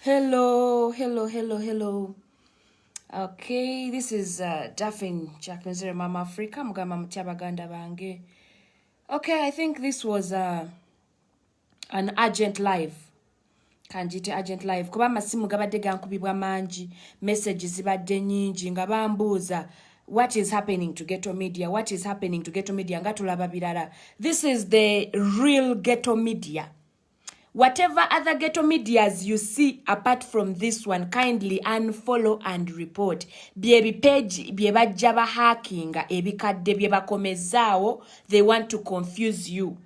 Hello, hello, hello, hello. Okay, this is Daphine Jacknazere Mama Africa. Mugama Mutiabaganda Bange. Okay, I think this was an urgent live. Kanjite urgent live. Kuba masimu gabadde gankubibwa mangi, messages zibadde nyingi nga bambuuza what is happening to Ghetto Media? What is happening to Ghetto Media? Nga tulaba birala. This is the real Ghetto Media. Whatever other Ghetto medias you see apart from this one, kindly unfollow and report. Byebi page byebajja bahakinga ebikadde byebakomezaawo, they want to confuse you.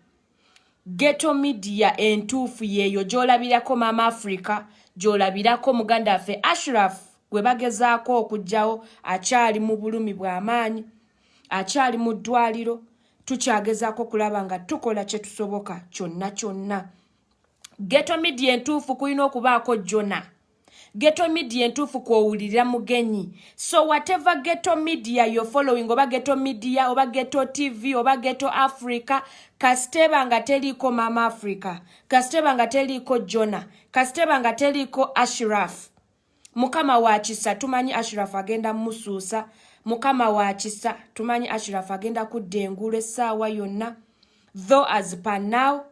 Ghetto media entuufu yeeyo gy'olabirako Maama Africa, gy'olabirako muganda waffe Ashraf gwe bagezaako okugyawo, akyali mu bulumi bw'amaanyi, akyali mu ddwaliro. Tukyagezaako kulaba nga tukola kye tusoboka kyonna kyonna. Ghetto media entuufu kulina okubaako jona. Ghetto media entuufu kw'owulira mugenyi. So whatever Ghetto media you're following, oba Ghetto media, oba Ghetto TV, oba Ghetto Africa, kasiteba nga teliko Maama Africa, kasiteba nga teliko Jona, kasiteba nga teliko Ashraf. Mukama wa kisa tumanyi Ashraf agenda musuusa. Mukama wa kisa tumanyi Ashraf agenda kudda engulu essaawa yonna. Though as per now,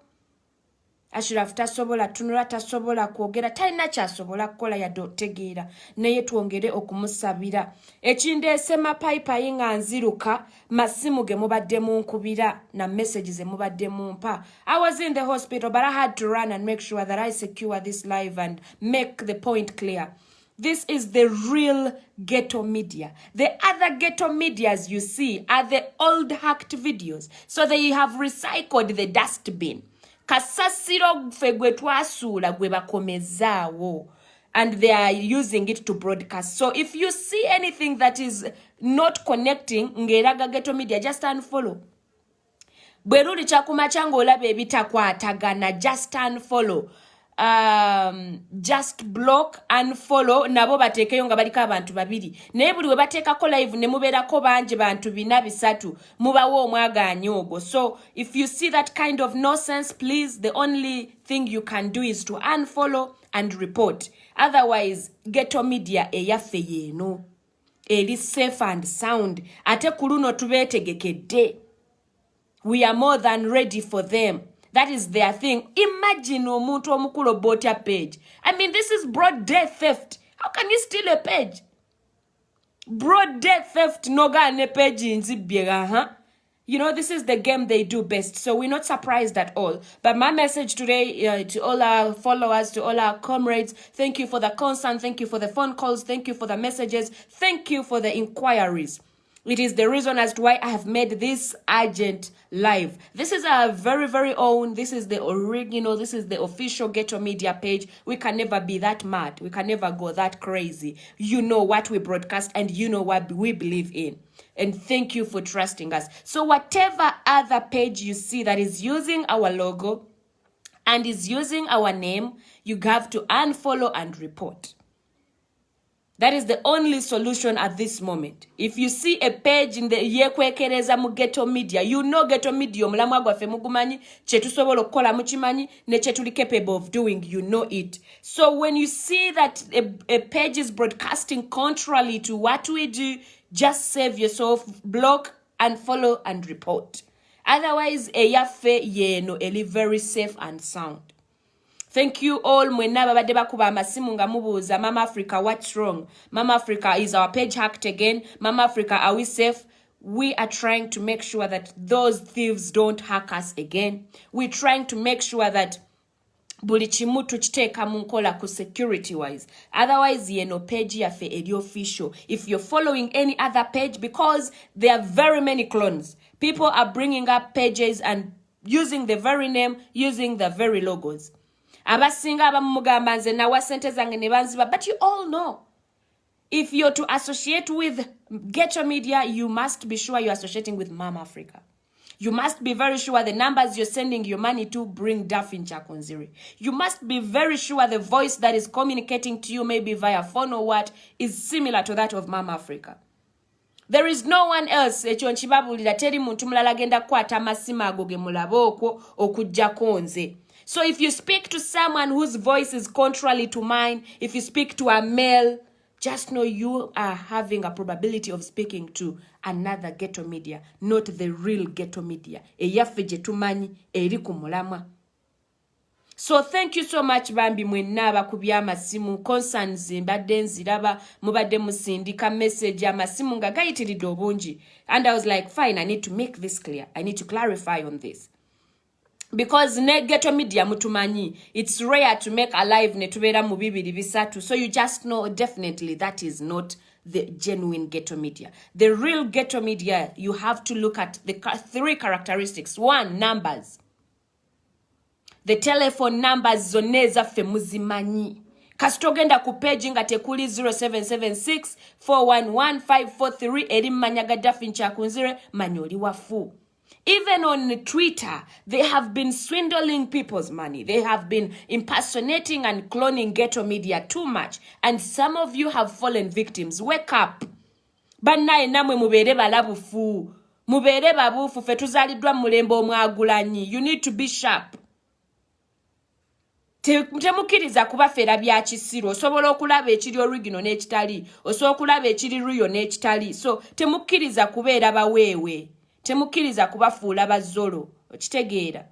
Ashraf tasobola tunula, tasobola kwogera, talina kyasobola kukola yadde otegeera, naye twongere okumusabira. Ekindeese mapayipayi nga nziruka, masimu ge mubadde munkubira na messages mubadde mumpa. I was in the hospital, but I had to run and make sure that I secure this live and make the point clear. This is the real Ghetto media. The other Ghetto medias you see are the old hacked videos. So they have recycled the dustbin. Kasasiro ffe gwe twasuula gwe bakomezaawo, and they are using it to broadcast. So if you see anything that is not connecting ng'eraga Ghetto media, just unfollow. Bwe luli kyakumakya ng'olaba ebitakwatagana, just unfollow. Just block and follow. Nabo batekeyo nga baliko abantu babiri, naye buli we bateekako live ne mubeerako bangi bantu 4 5 mubawo omwagaanyi ogwo. So if you see that kind of nonsense, please, the only thing you can do is to unfollow and report. Otherwise, Ghetto media eyaffe yeeno eri safe and sound. Ate ku luno tubeetegekedde. We are more than ready for them. That is their thing. Imagine omuntu omukulu bought a page. I mean, this is broad day theft. How can you steal a page? Broad day theft. Noga ne page inzibiega, huh? You know, this is the game they do best. So we're not surprised at all. But my message today to all our followers, to all our comrades, thank you for the concern. Thank you for the phone calls. Thank you for the messages. Thank you for the inquiries. It is the reason as to why I have made this urgent live. This is our very, very own. This is the original. This is the official Ghetto Media page. We can never be that mad. We can never go that crazy. You know what we broadcast and you know what we believe in. And thank you for trusting us. So whatever other page you see that is using our logo and is using our name, you have to unfollow and report. That is the only solution at this moment. If you see a page in the yekwekereza mu Ghetto Media, you know Ghetto Media omulamu gwaffe mugumanyi, kye tusobola okukola mukimanyi, ne kye tuli capable of doing, you know it. So when you see that a page is broadcasting contrary to what we do, just save yourself, block, unfollow, and report. Otherwise, eyaffe yeno eli very safe and sound. Thank you all. Mwenna babadde bakuba amasimu nga mubuuza, Maama Africa, what's wrong? Maama Africa, is our page hacked again? Maama Africa, are we safe? We are trying to make sure that those thieves don't hack us again. We're trying to make sure that buli kimu tukiteeka mu nkola ku security wise. Otherwise, yeno page yaffe eri official. If you're following any other page, because there are very many clones, people are bringing up pages and using the very name, using the very logos. Abasinga abamugamba nze nawa sente zange ne banziba. But you all know, if you're to associate with Ghetto Media, you must be sure you're associating with Maama Africa. You must be very sure the numbers you're sending your money to bring Daphine Chakonziri. You must be very sure the voice that is communicating to you, maybe via phone or what, is similar to that of Maama Africa. There is no one else. Ekyo nkibabulira teri muntu mulala agenda kukwata amasimu ago ge mulaba okwo okujjako nze. So if you speak to someone whose voice is contrary to mine, if you speak to a male, just know you are having a probability of speaking to another ghetto media, not the real ghetto media. Eyaffe gye tumanyi eri ku mulamwa. So thank you so much bambi mwenna abakubya amasimu concerns mbadde nziraba mubadde musindika message amasimu nga gayitiridde obungi. And I was like, fine, I need to make this clear. I need to clarify on this. Because ne ghetto media mutumanyi, it's rare to make a live ne tubeera mu bibiri bisatu. So you just know definitely that is not the genuine ghetto media. The real ghetto media, you have to look at the 3 characteristics. 1, numbers. The telephone numbers zonna ezaffe muzimanyi. Kasitogenda ku page nga tekuli 0776 411 543 eri manyaga Daphine Kyakunzire manyoli wafu. Even on Twitter, they have been swindling people's money. They have been impersonating and cloning ghetto media too much. And some of you have fallen victims. Wake up. Bannaye namwe mubeere balabufu. Mubeere babufu ffe tuzaliddwa mulembe omwagulanyi. You need to be sharp. Temukiriza kubafera bya kisiro. Osobola okulaba ekiri original n'ekitali. Osobola okulaba ekiri real n'ekitali. So temukiriza kubeera baweewe. Temukiriza kubafuula bazolo. Okitegeera.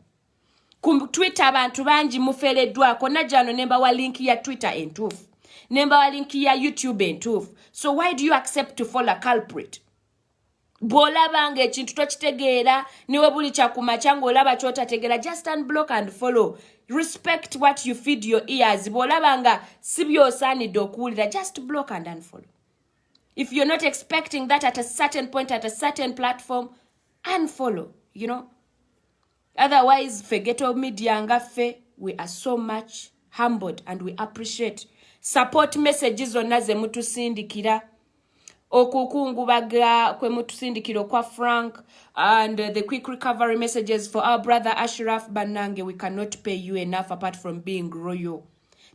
Ku Twitter abantu bangi mufeleddwako najjano nemba wa link ya Twitter entuufu. Nemba wa link ya YouTube entuufu. So why do you accept to follow a culprit? Bw'olabanga ekintu tokitegeera niwe buli kyakumakya ng'olaba ky'otategeera, just unblock and follow. Respect what you feed your ears. Bw'olabanga si by'osaanidde okuwulira, just block and unfollow. If you're not expecting that at a certain point, at a certain platform, unfollow, you know. Otherwise, for ghetto media ngaffe, we are so much humbled and we appreciate. Support messages zonna ze mutusindikira. Okukungubaga kwe mutusindikiro kwa Frank and the quick recovery messages for our brother Ashraf Banange. We cannot pay you enough apart from being royal.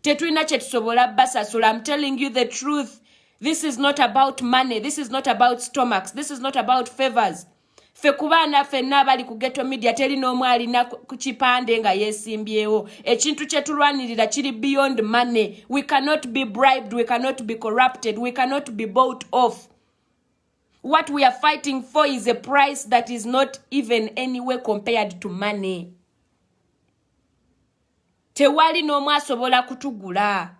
Tetulina kye tusobola basasula. I'm telling you the truth. This is not about money. This is not about stomachs. This is not about favors. Fe kubana fenna bali ku ghetto media teri n'omu alina ku kipande nga yeesimbyewo. Ekintu kye tulwanirira kiri beyond money. We cannot be bribed. We cannot be corrupted. We cannot be bought off. What we are fighting for is a price that is not even anywhere compared to money. Tewali n'omu asobola kutugula.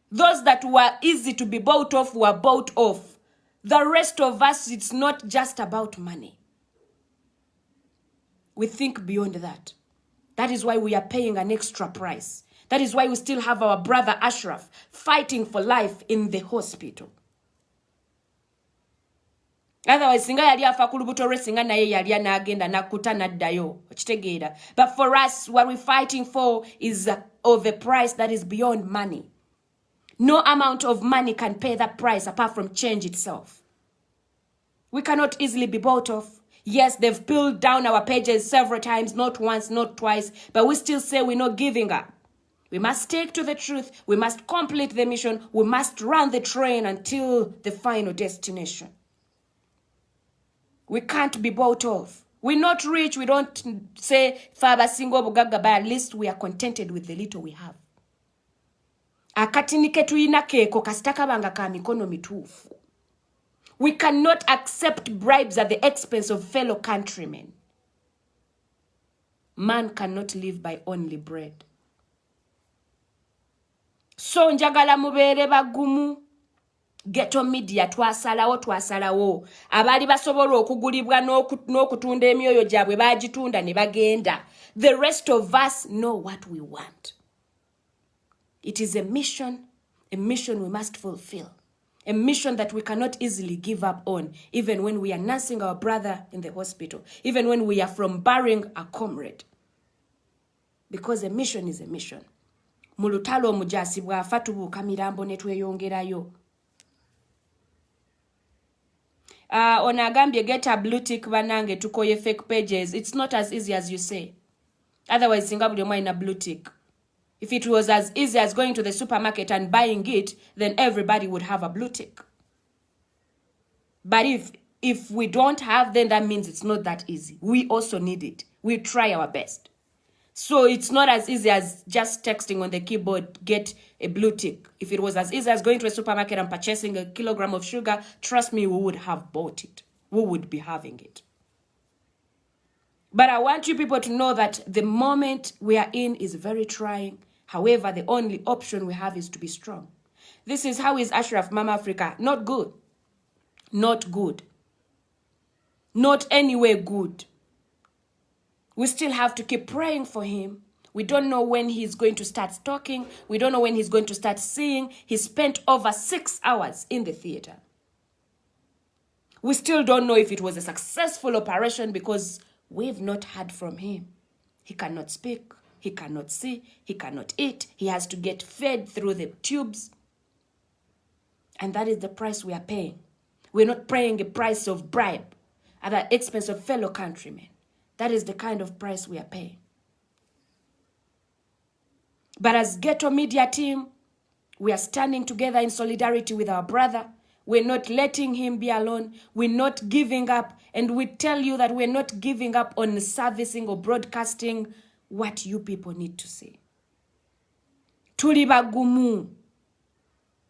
Those that were easy to be bought off were bought off. The rest of us, it's not just about money. We think beyond that. That is why we are paying an extra price. That is why we still have our brother Ashraf fighting for life in the hospital. Otherwise, singa yali afa ku lubuto lwe singa naye yali anagenda nakuta naddayo. Okitegeera. But for us, what we're fighting for is of a price that is beyond money. No amount of money can pay that price apart from change itself. We cannot easily be bought off. Yes, they've pulled down our pages several times, not once, not twice, but we still say we're not giving up. We must stick to the truth. We must complete the mission. We must run the train until the final destination. We can't be bought off. We're not rich. We don't say, Faba singo bugaga, but at least we are contented with the little we have. Akatini ketuina keko kasitaka banga ka mikono mitufu. We cannot accept bribes at the expense of fellow countrymen. Man cannot live by only bread. So njagala mubeere bagumu. Ghetto media twasalawo. Abali basobola okugulibwa n'okutunda emyoyo gyabwe bagitunda ne bagenda. The rest of us know what we want. It is a mission we must fulfill. A mission that we cannot easily give up on, even when we are nursing our brother in the hospital, even when we are from burying a comrade. Because a mission is a mission. Mulutalo omujasi bw'afa tubuuka mirambo ne tweyongerayo. Onagambye get a blue tick banange tukoye fake pages. It's not as easy as you say. Otherwise, singa buli omu alina blue tick. If it was as easy as going to the supermarket and buying it, then everybody would have a blue tick. But if we don't have, then that means it's not that easy. We also need it. We try our best. So it's not as easy as just texting on the keyboard, get a blue tick. If it was as easy as going to a supermarket and purchasing a kilogram of sugar, trust me, we would have bought it. We would be having it. But I want you people to know that the moment we are in is very trying. However, the only option we have is to be strong. This is how is Ashraf, Mama Africa. Not good. Not good. Not anywhere good. We still have to keep praying for him. We don't know when he's going to start talking. We don't know when he's going to start seeing. He spent over 6 hours in the theater. We still don't know if it was a successful operation because we've not heard from him. He cannot speak. He cannot see. He cannot eat. He has to get fed through the tubes. And that is the price we are paying. We're not paying a price of bribe at the expense of fellow countrymen. That is the kind of price we are paying. But as Ghetto Media team, we are standing together in solidarity with our brother. We're not letting him be alone. We're not giving up. And we tell you that we're not giving up on servicing or broadcasting what you people need to say. Tuli bagumu.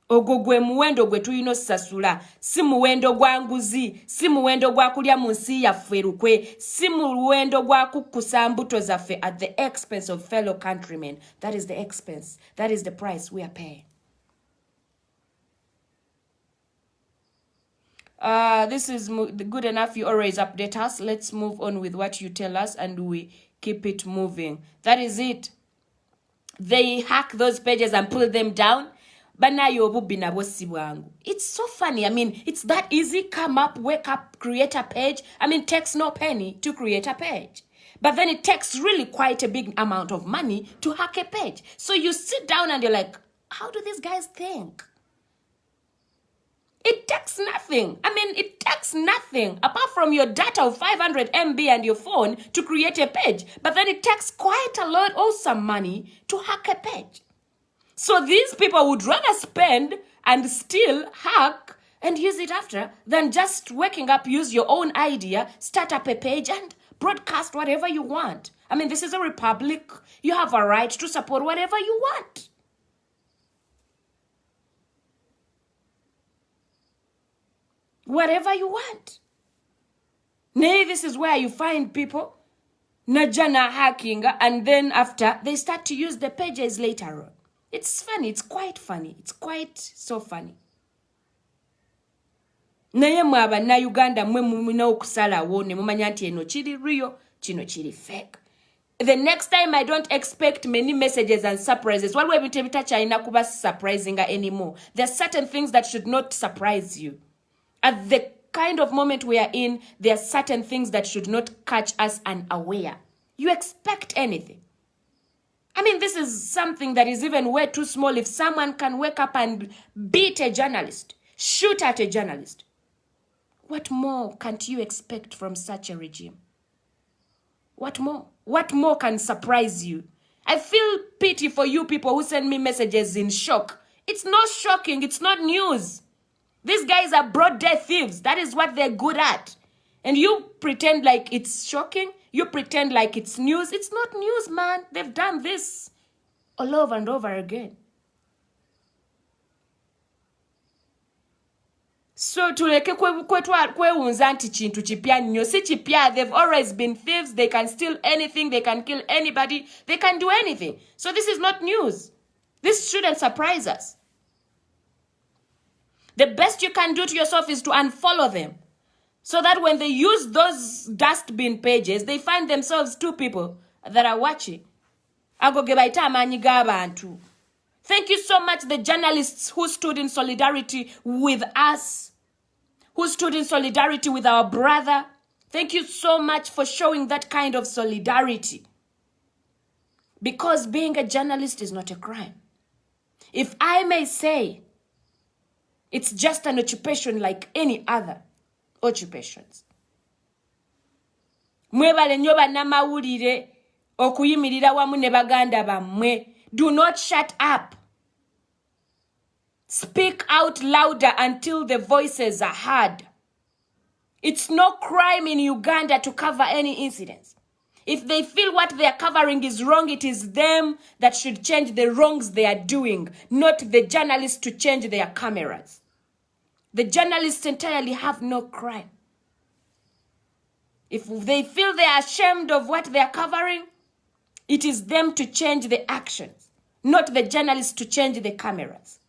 Ogwo gwe muwendo gwe tuyino sasula. Si muwendo gwa nguzi. Si muwendo gwa kulya munsi yaffe rukwe. Si muwendo gwa kukusa mbuto zaffe at the expense of fellow countrymen. That is the expense. That is the price we are paying. This is good enough. You always update us. Let's move on with what you tell us and we keep it moving. That is it. They hack those pages and pull them down. It's so funny. I mean, it's that easy. Come up, wake up, create a page. I mean, it takes no penny to create a page. But then it takes really quite a big amount of money to hack a page. So you sit down and you're like, how do these guys think? It takes nothing. I mean, it takes nothing apart from your data of 500 MB and your phone to create a page. But then it takes quite a lot, also money, to hack a page. So these people would rather spend and still hack and use it after than just waking up, use your own idea, start up a page and broadcast whatever you want. I mean, this is a republic. You have a right to support whatever you want. Whatever you want. Nay, this is where you find people najana hacking and then after they start to use the pages later on. It's funny. It's quite funny. It's quite so funny. Naye mwaba na Uganda mwe mumina okusala wone mumanya nti eno chiri real, chino chiri fake. The next time I don't expect many messages and surprises. What we bitebita China kuba surprising anymore. There are certain things that should not surprise you. At the kind of moment we are in, there are certain things that should not catch us unaware. You expect anything. I mean, this is something that is even way too small. If someone can wake up and beat a journalist, shoot at a journalist, what more can't you expect from such a regime? What more? What more can surprise you? I feel pity for you people who send me messages in shock. It's not shocking. It's not news. These guys are broad day thieves. That is what they're good at. And you pretend like it's shocking. You pretend like it's news. It's not news, man. They've done this all over and over again. So tuleke kweunza nti chintu chipya nnyo si chipya. They've always been thieves. They can steal anything. They can kill anybody. They can do anything. So this is not news. This shouldn't surprise us. The best you can do to yourself is to unfollow them. So that when they use those dustbin pages, they find themselves two people that are watching. Thank you so much, the journalists who stood in solidarity with us, who stood in solidarity with our brother. Thank you so much for showing that kind of solidarity. Because being a journalist is not a crime. If I may say, it's just an occupation like any other occupations. Mwebale nnyo bannamawulire okuyimirira wamu ne baganda bammwe. Do not shut up. Speak out louder until the voices are heard. It's no crime in Uganda to cover any incidents. If they feel what they are covering is wrong, it is them that should change the wrongs they are doing, not the journalists to change their cameras. The journalists entirely have no crime. If they feel they are ashamed of what they are covering, it is them to change the actions, not the journalists to change the cameras.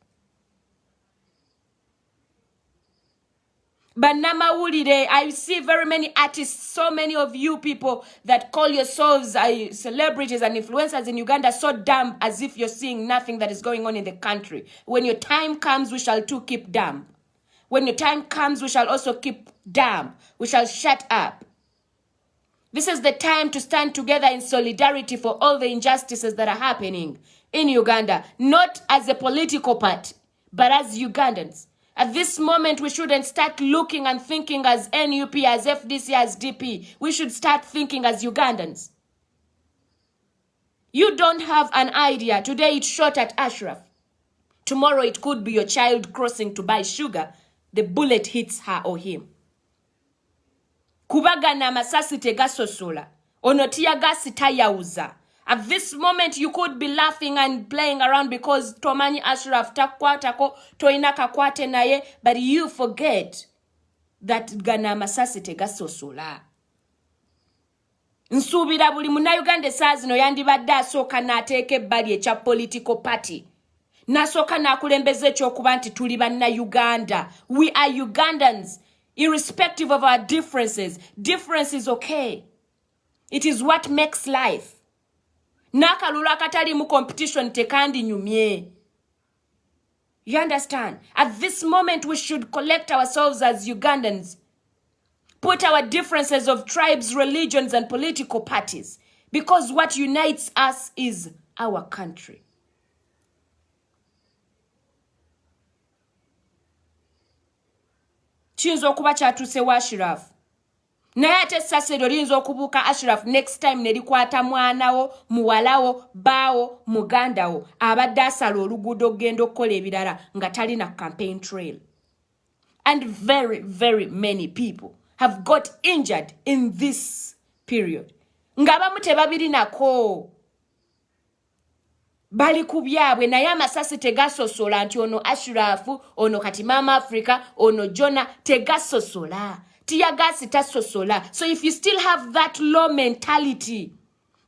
But Namawulide, I see very many artists, so many of you people that call yourselves celebrities and influencers in Uganda so dumb as if you're seeing nothing that is going on in the country. When your time comes, we shall too keep dumb. When your time comes, we shall also keep dumb. We shall shut up. This is the time to stand together in solidarity for all the injustices that are happening in Uganda, not as a political party, but as Ugandans. At this moment, we shouldn't start looking and thinking as NUP, as FDC, as DP. We should start thinking as Ugandans. You don't have an idea. Today it's shot at Ashraf. Tomorrow it could be your child crossing to buy sugar. The bullet hits her or him. Kubagana masasi tegasosola. Onotia gasi tayauza. At this moment, you could be laughing and playing around because Tomani Ashraf takwatako toinaka kwate naye, but you forget that gana masasi tegasosola. Nsubira buli munayuganda sazino yandibadde asooka n'ateeka ebbali ekya political party. Nasooka n'akulembeza ekyokuba nti tuli bannayuganda. We are Ugandans, irrespective of our differences. Difference is okay. It is what makes life. Nakalulu akatali mu competition tekandi nyumye. You understand? At this moment, we should collect ourselves as Ugandans. Put our differences of tribes, religions, and political parties. Because what unites us is our country. Chinzo okuba kyatuse wa Ashraf. Naye ate sasero linzo okubuuka Ashraf next time nerikwata mwanawo, muwalawo, baawo, mugandawo. Abadde asala oluguudo okugenda okukola ebirala nga talina campaign trail. And very, very many people have got injured in this period. Ngabamu tebabirinako. Bali kubyabwe naye amasasi tegasosola nti ono Ashrafu, ono kati Maama Africa, ono Jona tegasosola. Tiyagasi tasosola. So if you still have that low mentality,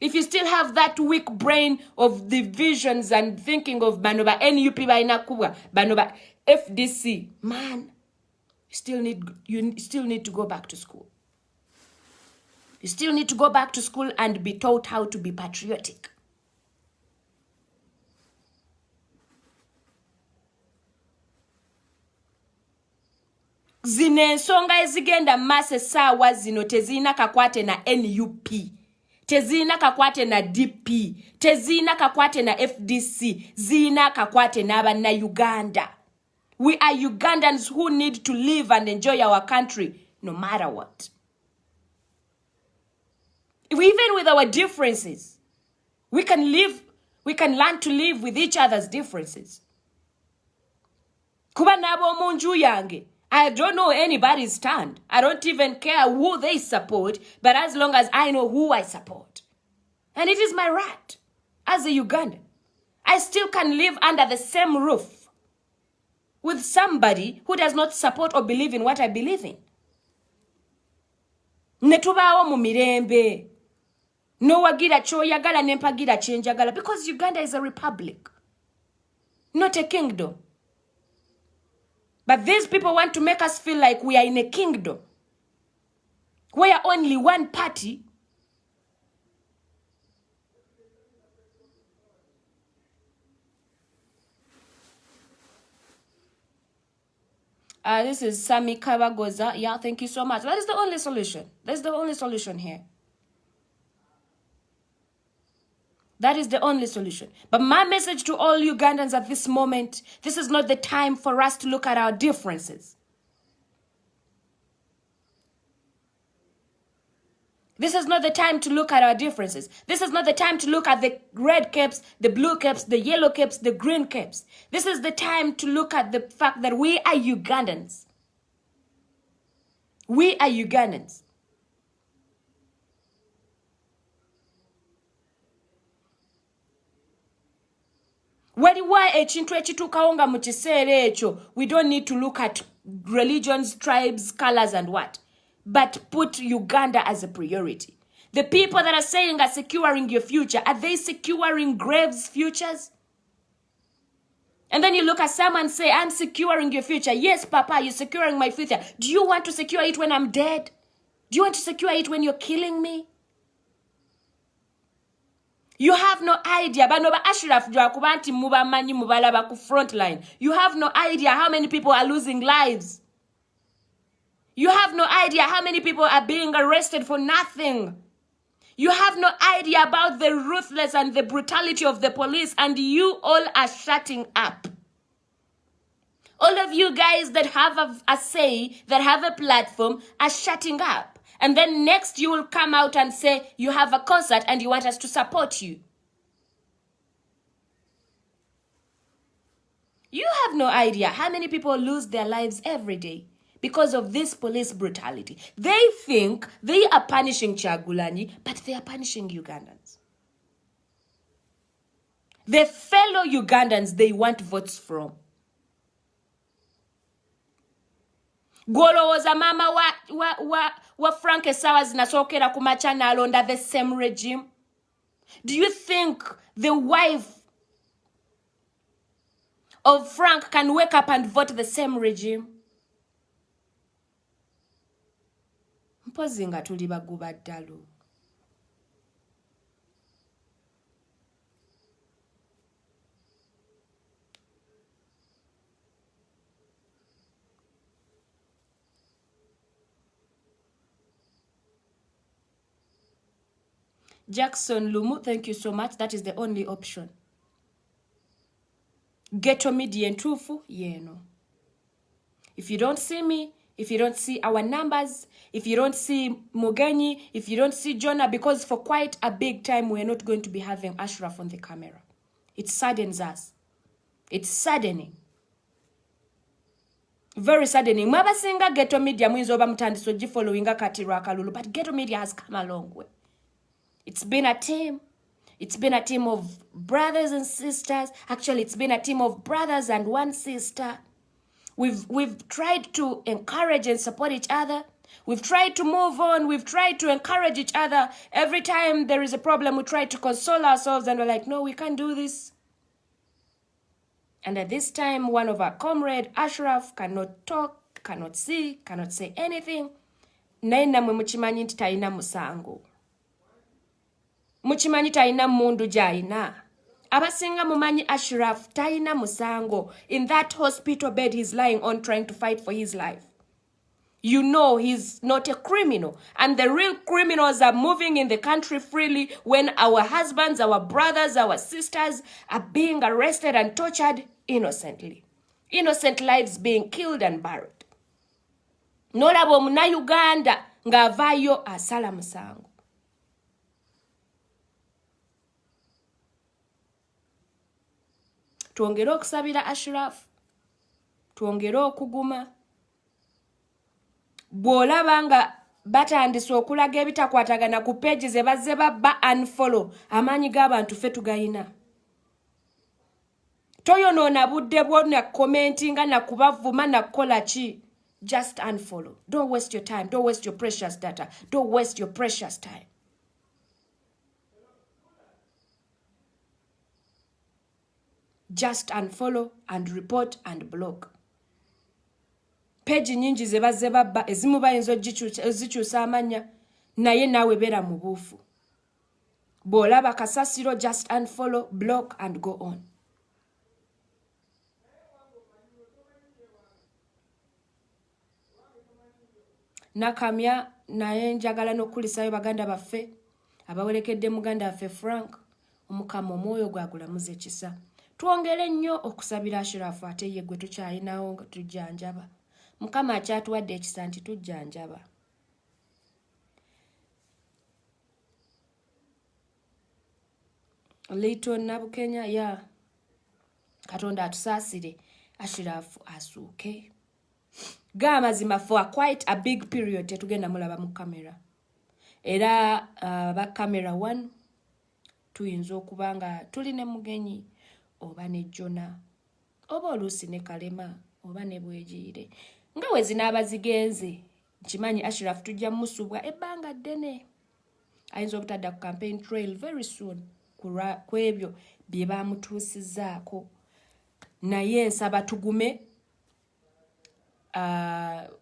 if you still have that weak brain of divisions and thinking of banoba NUP bainakuwa, banoba FDC, man, you still need to go back to school. You still need to go back to school and be taught how to be patriotic. Zine ensonga ezigenda mase sawa zino tezina kakwate na NUP. Tezina kakwate na DP. Tezina kakwate na FDC. Zina kakwate na abana Uganda. We are Ugandans who need to live and enjoy our country no matter what. Even with our differences, we can learn to live with each other's differences. Kuba nabo munju yange. I don't know anybody's stand. I don't even care who they support, but as long as I know who I support. And it is my right as a Ugandan. I still can live under the same roof with somebody who does not support or believe in what I believe in. Netubawo mu mirembe. No wagira choyagala nempagira chenjagala, because Uganda is a republic, not a kingdom. But these people want to make us feel like we are in a kingdom where only one party this is Sami Kabagoza. Yeah, thank you so much. That is the only solution. That's the only solution here. That is the only solution. But my message to all Ugandans at this moment, this is not the time for us to look at our differences. This is not the time to look at our differences. This is not the time to look at the red caps, the blue caps, the yellow caps, the green caps. This is the time to look at the fact that we are Ugandans. We are Ugandans. waliwo ekintu ekituukawo nga mu kiseera ekyo we don't need to look at religions, tribes, colors and what, but put Uganda as a priority. The people that are saying are securing your future, are they securing graves' futures? And then you look at someone and say, I'm securing your future. Yes, Papa, you're securing my future. Do you want to secure it when I'm dead? Do you want to secure it when you're killing me? You have no idea. Bano ba Ashraf Jwakubanti muba manyi mubalaba ku frontline. You have no idea how many people are losing lives. You have no idea how many people are being arrested for nothing. You have no idea about the ruthless and the brutality of the police, and you all are shutting up. All of you guys that have a say, that have a platform, are shutting up. And then next you will come out and say you have a concert and you want us to support you. You have no idea how many people lose their lives every day because of this police brutality. They think they are punishing Chagulani, but they are punishing Ugandans. The fellow Ugandans they want votes from. Golowooza Maama wa Frank Esawa zinasokera ku machannel under the same regime? Do you think the wife of Frank can wake up and vote the same regime? Mpozi nga tuli baguba ddalu. Jackson Lumu, thank you so much. That is the only option. Ghetto media ntufu, yeah, no. If you don't see me, if you don't see our numbers, if you don't see Mugenyi, if you don't see Jonah, because for quite a big time we're not going to be having Ashraf on the camera. It saddens us. It's saddening. Very saddening. Mabasinga Ghetto media mwinzo oba mutandiso gifollowinga Katirwa Kalulu, but Ghetto media has come a long way. It's been a team. It's been a team of brothers and sisters. Actually, it's been a team of brothers and one sister. We've tried to encourage and support each other. We've tried to move on. We've tried to encourage each other. Every time there is a problem, we try to console ourselves and we're like, no, we can't do this. And at this time, one of our comrades, Ashraf, cannot talk, cannot see, cannot say anything. Naina mwe muchimanyi nti taina musango. Muchimanyi taina mundu jaina. Abasinga mumanyi Ashraf taina musango. In that hospital bed he's lying on trying to fight for his life. You know he's not a criminal. And the real criminals are moving in the country freely when our husbands, our brothers, our sisters are being arrested and tortured innocently. Innocent lives being killed and buried. Nolabo muna Uganda ngavayo asala musango. Tuongere okusabira Ashraf. Tuongere okuguma. Bw'olaba nga batandise okulaga ebitakwatagana ku pages ebazze babba unfollow, amaanyi g'abantu ffe tugayina. Toyonoona budde bwo na commentinga na kubavuma na kukola ki. Just unfollow. Don't waste your time. Don't waste your precious data. Don't waste your precious time. Just unfollow and report and block. Page nyingi zebazze babba ezimu bayinza ozikyusa amanya naye nawe beera mu buufu. Bw'olaba kasasiro just unfollow, block and go on. Nakamya naye njagala n'okulisayo baganda baffe abawerekedde muganda waffe Frank omukama omwoyo gwagulamuza ekisa. Twongere nnyo okusabira Ashraf ate ye gwe tukyalinawo nga tujjanjaba. Mukama akyatuwadde ekisa nti tujjanjaba. Leito Nabukenya ya Katonda atusaasire Ashraf asuuke. Gamazima for quite a big period tetugenda mulaba mu kamera. Era ba camera 1 tuyinza okubanga tuli ne Mugenyi oba ne Jona oba oluusi ne Kalema oba ne Bwejiire nga we zinaaba zigenze nkimanyi Ashraf tujja musubwa ebbanga ddene ayinza obutadda ku campaign trail very soon ku ebyo bye baamutuusizzaako naye nsaba tugume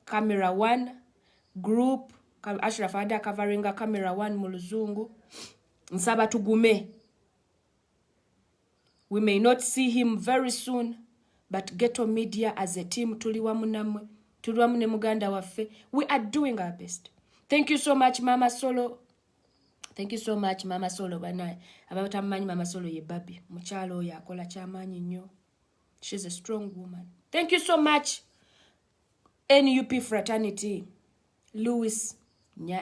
camera 1 group Ashraf adda coveringa camera 1 mu luzungu nsaba tugume. We may not see him very soon, but Ghetto Media as a team, tuli wamu ne muganda waffe, we are doing our best. Thank you so much, Mama Solo. Thank you so much, Mama Solo. Banaye abatamanyi Mama Solo ye babi. Mukyalo oyo akola kyamaanyi nnyo. She's a strong woman. Thank you so much, NUP fraternity. Louis,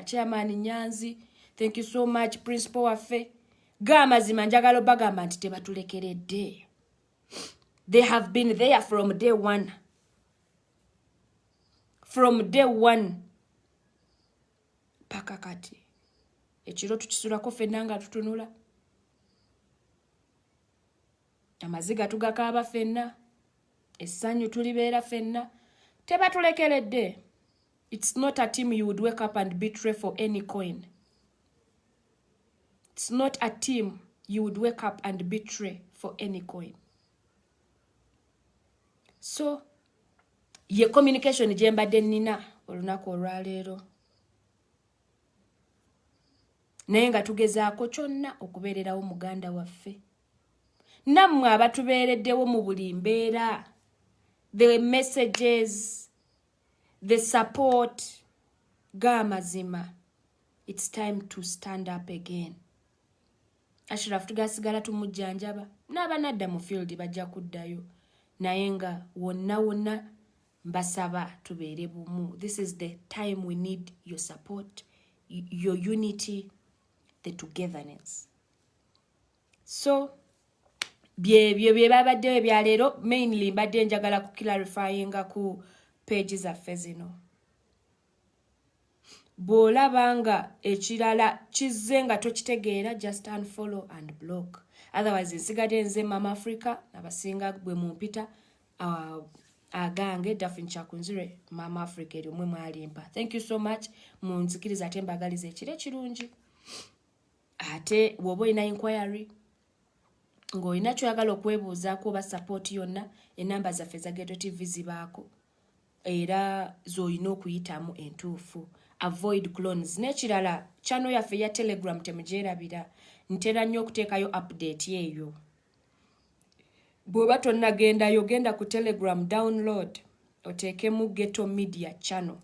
Chairman Nyanzi. Thank you so much, Principal waffe. Gamazima njagala bagamba nti tebatulekeredde. They have been there from day one. From day one. Paka kati. Ekiro tukisulako ffenna nga tutunula. Amaziga tugakaaba ffenna. Essanyu tulibeera ffenna. Tebatulekeredde. It's not a team you would wake up and betray for any coin. It's not a team you would wake up and betray for any coin. So, ye communication jembadde nnina olunaku olwaleero. Naye nga tugezaako kyonna okubeererawo muganda waffe. Nammwe abatubeereddewo mu buli mbeera. The messages, the support, gamazima. It's time to stand up again. Ashraf tugasigala tumujjanjaba. N'abanadda mu field bajja kuddayo. Naye nga wonna mbasaba tubeere bumu. This is the time we need your support, your unity, the togetherness. So, bye babaddeyo ebyaleero, mainly mbadde njagala ku clarifyinga ku page zaffe zino. Bw'olaba nga ekirala kizze nga tokitegeera, just unfollow and block. Otherwise, nsigadde nze Mama Africa, abasinga bwe mumpita, agange Daphine Chakunzire, Mama Africa, eryo mwe mwalimpa. Thank you so much. Munzikiriza ate mbagaliza ekiro ekirungi. Ate bw'oba olina inquiry, ng'olina kyoyagala okwebuuzaako oba support yonna, enamba zaffe za Ghetto TV zibaako. Era z'olina okuyitamu entuufu. Avoid clones. N'ekirala, channel yaffe ya Telegram temugyerabira. Ntera nnyo okuteekayo update eyo. Bw'oba tonnagendayo, genda ku Telegram download. Oteekemu Ghetto Media channel.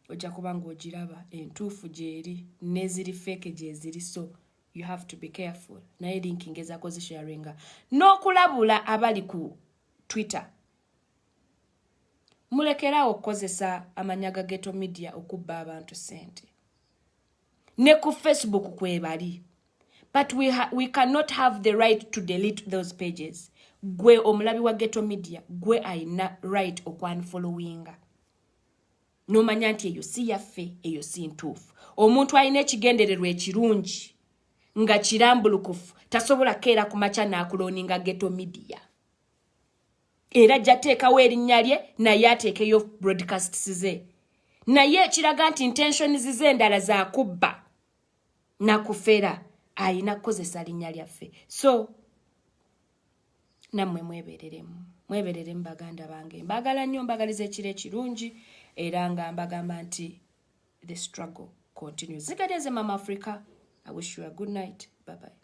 Ojja kuba ng'ogiraba entuufu gyeri n'eziri fake gyeziri, so you have to be careful. Naye link ngezaako zisharinga. N'okulabula abali ku Twitter. Mulekerawo okukozesa amanya ga Ghetto Media okubba abantu sente. Ne ku Facebook kwebali. But we cannot have the right to delete those pages. Gwe omulabi wa Ghetto Media, gwe ayina right okwanfollowinga. Nomanya nti eyo si yaffe, eyo si ntuufu. Omuntu ayina ekigendererwa ekirungi nga kirambulukufu tasobola keera ku maca n'akuloninga Ghetto Media. Era jateekawo erinnya lye naye ateekeyo broadcasts ze. Naye ekiraga nti intentions ze endala za kubba na kufera ayina kukozesa linnya lyaffe. So nammwe mwebereremu baganda bange. Mbagala nnyo, mbagaliza ekiro ekirungi era nga mbagamba nti the struggle continues. Zigadeze Mama Africa. I wish you a good night. Bye bye.